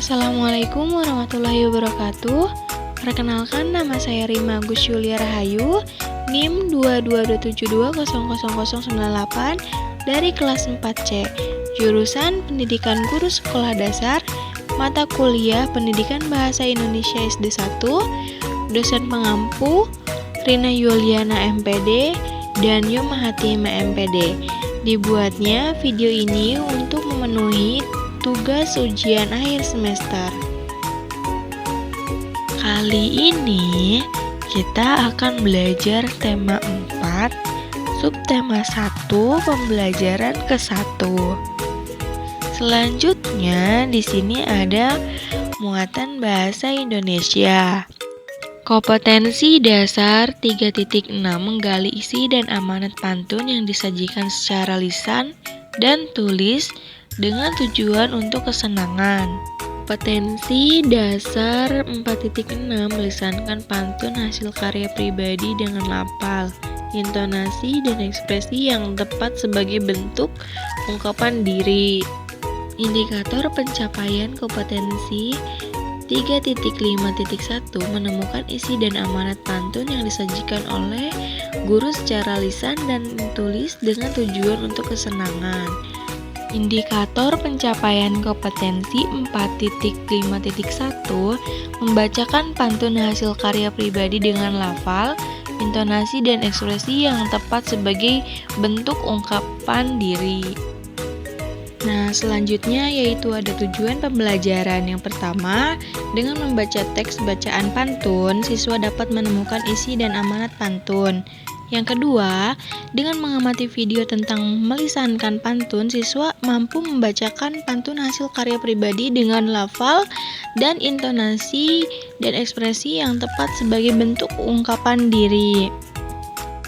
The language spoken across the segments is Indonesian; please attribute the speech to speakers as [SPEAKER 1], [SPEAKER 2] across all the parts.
[SPEAKER 1] Assalamualaikum warahmatullahi wabarakatuh. Perkenalkan, nama saya Rima Agus Yulia Rahayu, NIM 2272000098 dari kelas 4C, jurusan Pendidikan Guru Sekolah Dasar, mata kuliah Pendidikan Bahasa Indonesia SD 1, dosen pengampu Rina Yuliana MPD dan Yomahatima MPD. Dibuatnya video ini untuk memenuhi tugas ujian akhir semester. Kali ini kita akan belajar tema 4, subtema 1, pembelajaran ke-1. Selanjutnya di sini ada muatan bahasa Indonesia. Kompetensi dasar 3.6 menggali isi dan amanat pantun yang disajikan secara lisan dan tulis dengan tujuan untuk kesenangan. Kompetensi dasar 4.6 melisankan pantun hasil karya pribadi dengan lafal, intonasi, dan ekspresi yang tepat sebagai bentuk ungkapan diri. Indikator pencapaian kompetensi 3.5.1 menemukan isi dan amanat pantun yang disajikan oleh guru secara lisan dan tulis dengan tujuan untuk kesenangan. Indikator pencapaian kompetensi 4.5.1 membacakan pantun hasil karya pribadi dengan lafal, intonasi, dan ekspresi yang tepat sebagai bentuk ungkapan diri. Nah, selanjutnya yaitu ada tujuan pembelajaran. Yang pertama, dengan membaca teks bacaan pantun, siswa dapat menemukan isi dan amanat pantun. Yang kedua, dengan mengamati video tentang melisankan pantun, siswa mampu membacakan pantun hasil karya pribadi dengan lafal dan intonasi dan ekspresi yang tepat sebagai bentuk ungkapan diri.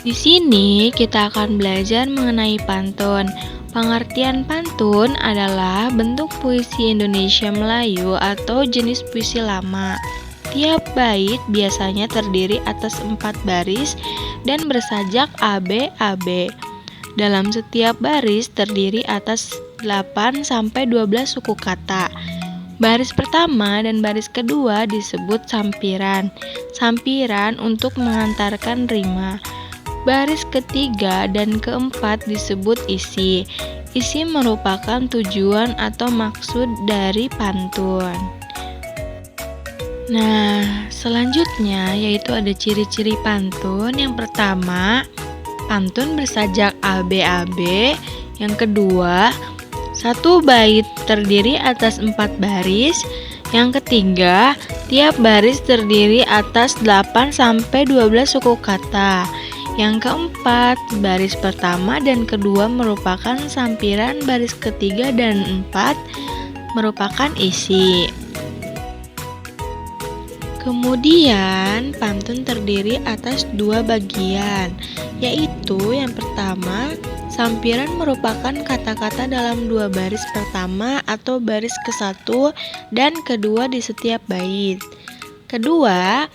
[SPEAKER 1] Di sini kita akan belajar mengenai pantun. Pengertian pantun adalah bentuk puisi Indonesia Melayu atau jenis puisi lama. Tiap bait biasanya terdiri atas 4 baris dan bersajak AB-AB. Dalam setiap baris terdiri atas 8-12 suku kata. Baris pertama dan baris kedua disebut sampiran. Sampiran untuk mengantarkan rima. Baris ketiga dan keempat disebut isi. Isi merupakan tujuan atau maksud dari pantun. Nah, selanjutnya yaitu ada ciri-ciri pantun. Yang pertama, pantun bersajak AB-AB. Yang kedua, satu bait terdiri atas 4 baris. Yang ketiga, tiap baris terdiri atas 8-12 suku kata. Yang keempat, baris pertama dan kedua merupakan sampiran, baris ketiga dan 4 merupakan isi. Kemudian, pantun terdiri atas 2 bagian, yaitu yang pertama, sampiran merupakan kata-kata dalam 2 baris pertama atau baris ke-1 dan kedua di setiap bait. Kedua,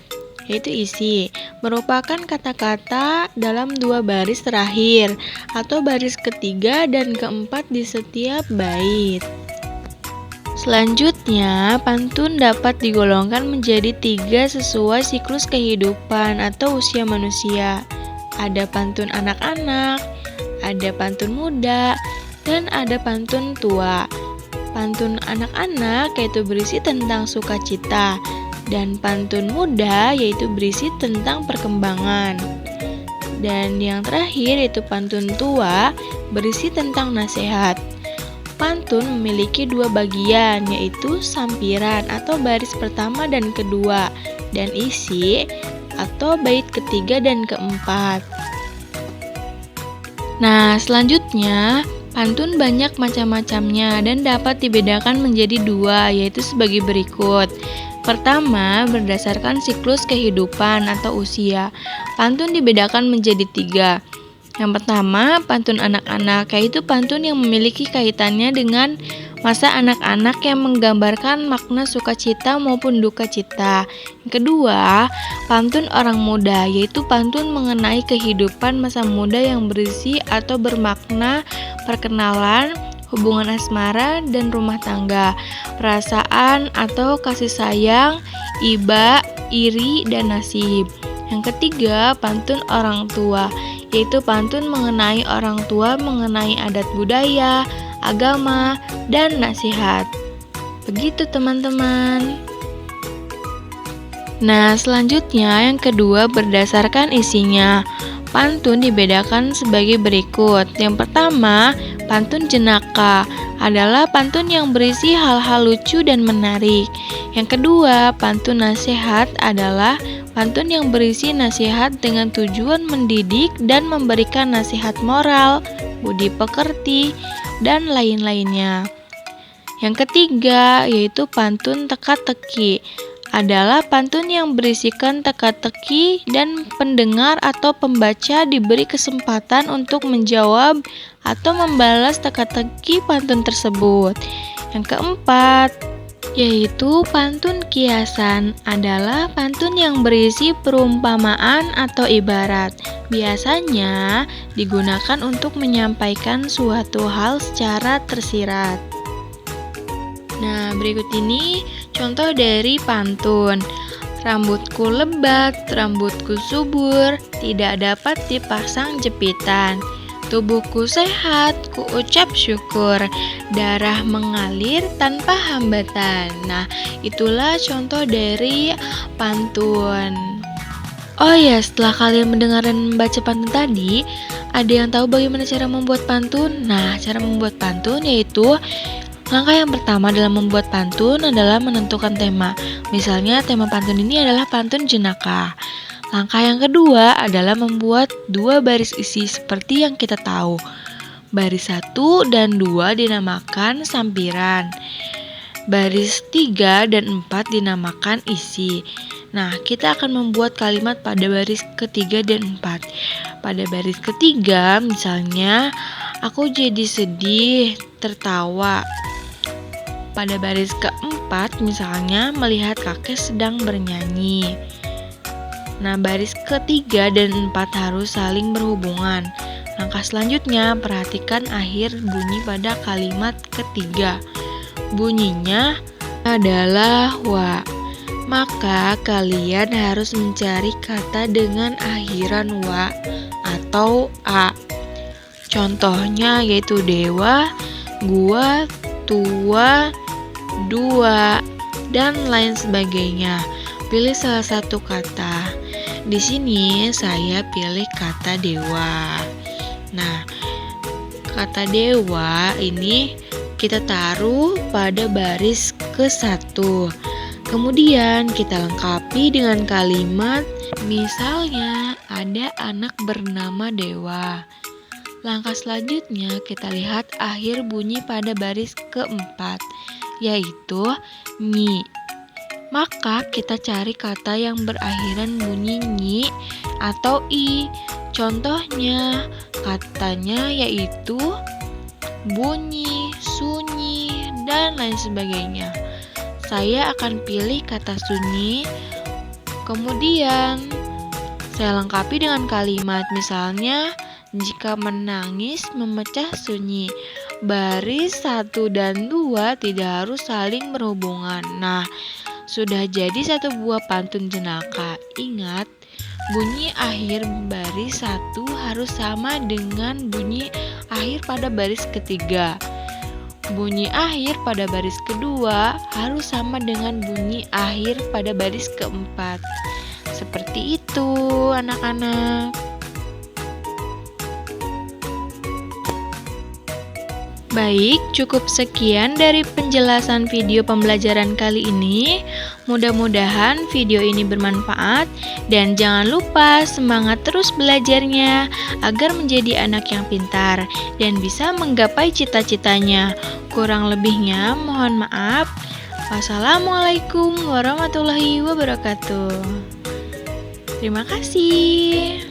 [SPEAKER 1] yaitu isi, merupakan kata-kata dalam 2 baris terakhir atau baris ketiga dan keempat di setiap bait. Selanjutnya, pantun dapat digolongkan menjadi 3 sesuai siklus kehidupan atau usia manusia. Ada pantun anak-anak, ada pantun muda, dan ada pantun tua. Pantun anak-anak yaitu berisi tentang sukacita, dan pantun muda yaitu berisi tentang perkembangan. Dan yang terakhir yaitu pantun tua berisi tentang nasihat. Pantun memiliki 2 bagian, yaitu sampiran atau baris pertama dan kedua, dan isi atau bait ketiga dan keempat. Nah, selanjutnya pantun banyak macam-macamnya dan dapat dibedakan menjadi 2, yaitu sebagai berikut. Pertama, berdasarkan siklus kehidupan atau usia. Pantun dibedakan menjadi 3. Yang pertama, pantun anak-anak, yaitu pantun yang memiliki kaitannya dengan masa anak-anak yang menggambarkan makna sukacita maupun duka cita. Yang kedua, pantun orang muda, yaitu pantun mengenai kehidupan masa muda yang berisi atau bermakna perkenalan, hubungan asmara dan rumah tangga, perasaan atau kasih sayang, iba, iri, dan nasib. Yang ketiga, pantun orang tua, yaitu pantun mengenai orang tua, mengenai adat budaya, agama, dan nasihat. Begitu teman-teman. Nah, selanjutnya yang kedua berdasarkan isinya. Pantun dibedakan sebagai berikut. Yang pertama, pantun jenaka adalah pantun yang berisi hal-hal lucu dan menarik. Yang kedua, pantun nasihat adalah pantun yang berisi nasihat dengan tujuan mendidik dan memberikan nasihat moral, budi pekerti, dan lain-lainnya. Yang ketiga, yaitu pantun teka-teki adalah pantun yang berisikan teka-teki dan pendengar atau pembaca diberi kesempatan untuk menjawab atau membalas teka-teki pantun tersebut. Yang keempat, yaitu pantun kiasan adalah pantun yang berisi perumpamaan atau ibarat. Biasanya digunakan untuk menyampaikan suatu hal secara tersirat. Nah, berikut ini contoh dari pantun. Rambutku lebat, rambutku subur, tidak dapat dipasang jepitan. Tubuhku sehat, ku ucap syukur, darah mengalir tanpa hambatan. Nah, itulah contoh dari pantun. Oh ya, setelah kalian mendengar dan membaca pantun tadi, ada yang tahu bagaimana cara membuat pantun? Nah, cara membuat pantun yaitu langkah yang pertama dalam membuat pantun adalah menentukan tema. Misalnya tema pantun ini adalah pantun jenaka. Langkah yang kedua adalah membuat 2 baris isi seperti yang kita tahu. Baris 1 dan 2 dinamakan sampiran. Baris 3 dan 4 dinamakan isi. Nah, kita akan membuat kalimat pada baris ketiga dan 4. Pada baris ketiga, misalnya, aku jadi sedih, tertawa. Pada baris keempat, misalnya, melihat kakek sedang bernyanyi. Nah, baris ketiga dan 4 harus saling berhubungan. Langkah selanjutnya, perhatikan akhir bunyi pada kalimat ketiga. Bunyinya adalah wa. Maka kalian harus mencari kata dengan akhiran wa atau a. Contohnya yaitu dewa, gua, tua, dua, dan lain sebagainya. Pilih salah satu kata. Di sini saya pilih kata dewa. Nah, kata dewa ini kita taruh pada baris ke-1. Kemudian kita lengkapi dengan kalimat, misalnya ada anak bernama Dewa. Langkah selanjutnya kita lihat akhir bunyi pada baris ke-4, yaitu nyi. Maka kita cari kata yang berakhiran bunyi nyi atau i. Contohnya, katanya yaitu bunyi, sunyi, dan lain sebagainya. Saya akan pilih kata sunyi, kemudian saya lengkapi dengan kalimat, misalnya, jika menangis memecah sunyi. Baris 1 dan 2 tidak harus saling berhubungan. Nah, sudah jadi satu buah pantun jenaka. Ingat, bunyi akhir baris 1 harus sama dengan bunyi akhir pada baris ketiga. Bunyi akhir pada baris kedua harus sama dengan bunyi akhir pada baris keempat. Seperti itu, anak-anak. Baik, cukup sekian dari penjelasan video pembelajaran kali ini. Mudah-mudahan video ini bermanfaat dan jangan lupa semangat terus belajarnya agar menjadi anak yang pintar dan bisa menggapai cita-citanya. Kurang lebihnya mohon maaf. Wassalamualaikum warahmatullahi wabarakatuh. Terima kasih.